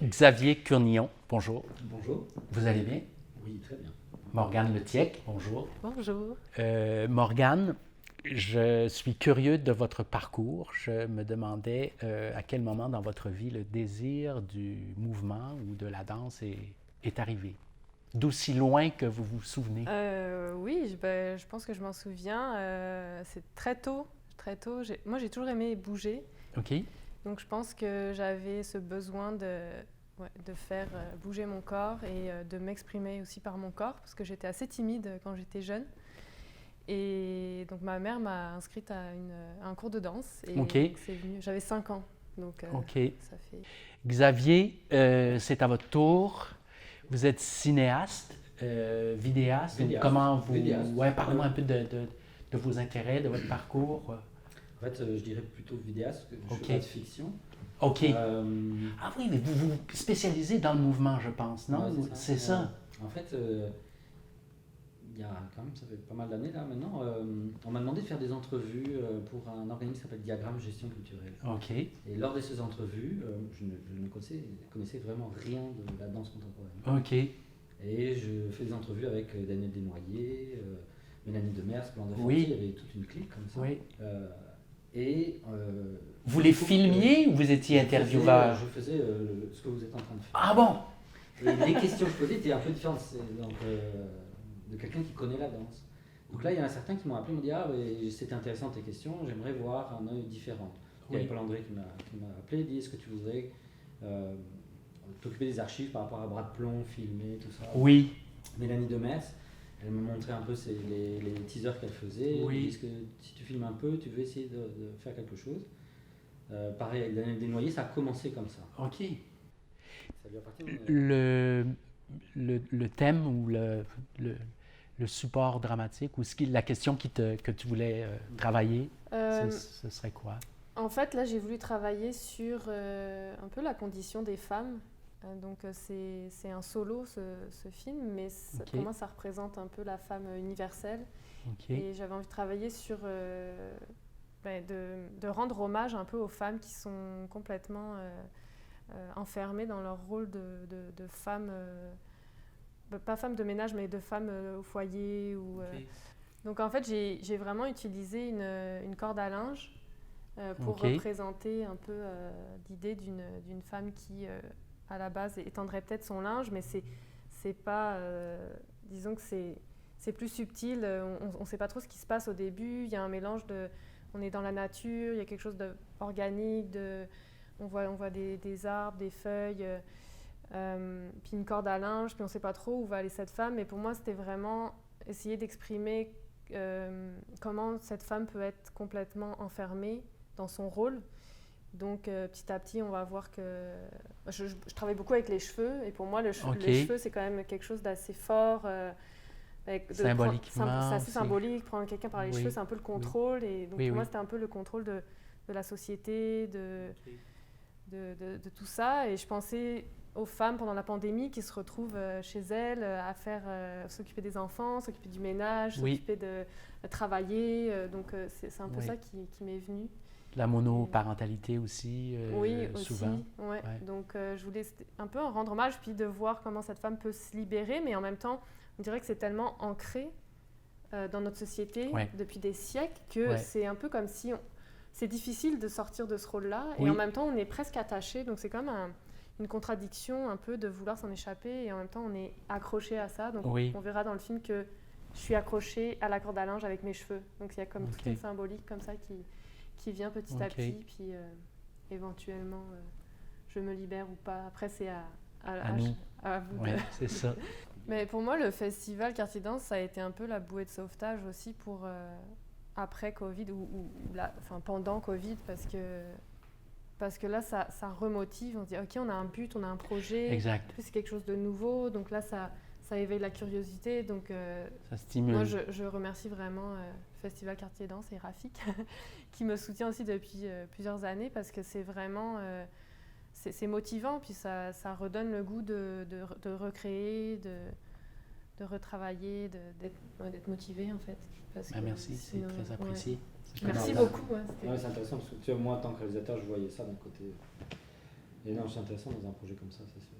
Xavier Cournillon, bonjour. Bonjour. Vous allez bien? Oui, très bien. Morgane Letiec, bonjour. Bonjour. Morgane, je suis curieux de votre parcours. Je me demandais à quel moment dans votre vie le désir du mouvement ou de la danse est arrivé. D'aussi loin que vous vous souvenez. Oui, je pense que je m'en souviens. C'est très tôt. Moi, j'ai toujours aimé bouger. OK. Donc, je pense que j'avais ce besoin de faire bouger mon corps et de m'exprimer aussi par mon corps, parce que j'étais assez timide quand j'étais jeune. Et donc, ma mère m'a inscrite à un cours de danse. Et OK. c'est venu. J'avais 5 ans. Donc, OK. ça fait... Xavier, c'est à votre tour. Vous êtes cinéaste, vidéaste. Vidéaste. Comment vous... Vidéaste. Ouais, parlez-moi un peu de vos intérêts, de votre parcours. En fait, je dirais plutôt vidéaste, je Ok. fais pas de fiction. OK. Euh, Ah oui, mais vous vous spécialisez dans le mouvement, je pense, non? ouais, C'est ça. En fait, il y a quand même, ça fait pas mal d'années là maintenant, on m'a demandé de faire des entrevues pour un organisme qui s'appelle Diagramme Gestion Culturelle. OK. Et lors de ces entrevues, je ne connaissais vraiment rien de la danse contemporaine. OK. Et je fais des entrevues avec Daniel Desnoyers, Mélanie Demers, Blanc de Oui. il y avait toute une clique comme ça. Oui. Vous Du les coup, filmiez ou vous étiez intervieweur? Je faisais ce que vous êtes en train de faire. Ah bon? Et les questions que je posais étaient un peu différentes donc, de quelqu'un qui connaît la danse. Donc là, il y en a certains qui m'ont appelé, m'ont dit ah, mais c'était intéressant tes questions, j'aimerais voir un œil différent. Il y avait Oui. Paul André qui m'a appelé, dit est-ce que tu voudrais t'occuper des archives par rapport à Bras de Plomb, filmer, tout ça. Oui. Mélanie Demers, elle me montrait un peu les teasers qu'elle faisait. Oui. Elle dit, est-ce que si tu filmes un peu, tu veux essayer de faire quelque chose. Pareil avec Daniel Desnoyers, ça a commencé comme ça. OK. Ça lui appartient. Le thème ou le support dramatique ou la question que tu voulais travailler, ce serait quoi? En fait, là, j'ai voulu travailler sur un peu la condition des femmes. Donc, c'est un solo, ce film, mais Ok. pour moi, ça représente un peu la femme universelle. OK. Et j'avais envie de travailler sur... de rendre hommage un peu aux femmes qui sont complètement enfermées dans leur rôle de femmes... pas femmes de ménage, mais de femmes au foyer. OK. Donc, en fait, j'ai vraiment utilisé une corde à linge pour Ok. représenter un peu l'idée d'une femme qui, à la base, étendrait peut-être son linge, mais c'est pas... disons que c'est plus subtil, on ne sait pas trop ce qui se passe au début, il y a un mélange de... On est dans la nature, il y a quelque chose d'organique, on voit des arbres, des feuilles, puis une corde à linge, puis on ne sait pas trop où va aller cette femme, mais pour moi, c'était vraiment essayer d'exprimer comment cette femme peut être complètement enfermée dans son rôle. Donc petit à petit, on va voir que... Je travaille beaucoup avec les cheveux, et pour moi, les cheveux, c'est quand même quelque chose d'assez fort. Symboliquement c'est assez aussi. symbolique, prendre quelqu'un par les Oui. cheveux, c'est un peu le contrôle. Et donc Oui, pour moi, oui. c'était un peu le contrôle de la société, de tout ça. Et je pensais aux femmes pendant la pandémie qui se retrouvent chez elles à s'occuper des enfants, s'occuper du ménage, Oui. s'occuper de travailler. Donc c'est un peu Oui. ça qui m'est venu. La monoparentalité aussi, Oui, souvent. aussi. Ouais. Ouais. Donc je voulais un peu rendre hommage, puis de voir comment cette femme peut se libérer, mais en même temps, on dirait que c'est tellement ancré dans notre société Ouais. depuis des siècles que Ouais. c'est un peu comme si c'est difficile de sortir de ce rôle-là, Oui. et en même temps on est presque attaché, donc c'est comme une contradiction un peu de vouloir s'en échapper, et en même temps on est accroché à ça. Donc Oui. on verra dans le film que je suis accrochée à la corde à linge avec mes cheveux. Donc il y a comme toute Ok. une symbolique comme ça qui vient petit à Ok. petit, puis éventuellement je me libère ou pas. Après c'est À nous. à vous. Oui, c'est ça. Mais pour moi, le festival Quartier Danse, ça a été un peu la bouée de sauvetage aussi pour après Covid ou pendant Covid, parce que là, ça remotive. On se dit, OK, on a un but, on a un projet. Exact. En plus, c'est quelque chose de nouveau. Donc là, ça éveille la curiosité. Donc Ça stimule. moi, je remercie vraiment le Festival Quartier Danse et Rafik, qui me soutient aussi depuis plusieurs années, parce que c'est vraiment... c'est motivant, puis ça redonne le goût de recréer, de retravailler, d'être motivé en fait. Parce que Merci, c'est sinon, très apprécié. ouais. Merci Non, beaucoup. Ouais, Ouais, c'est intéressant parce que tu vois, moi, en tant que réalisateur, je voyais ça d'un côté. Et non, c'est intéressant dans un projet comme ça, c'est sûr.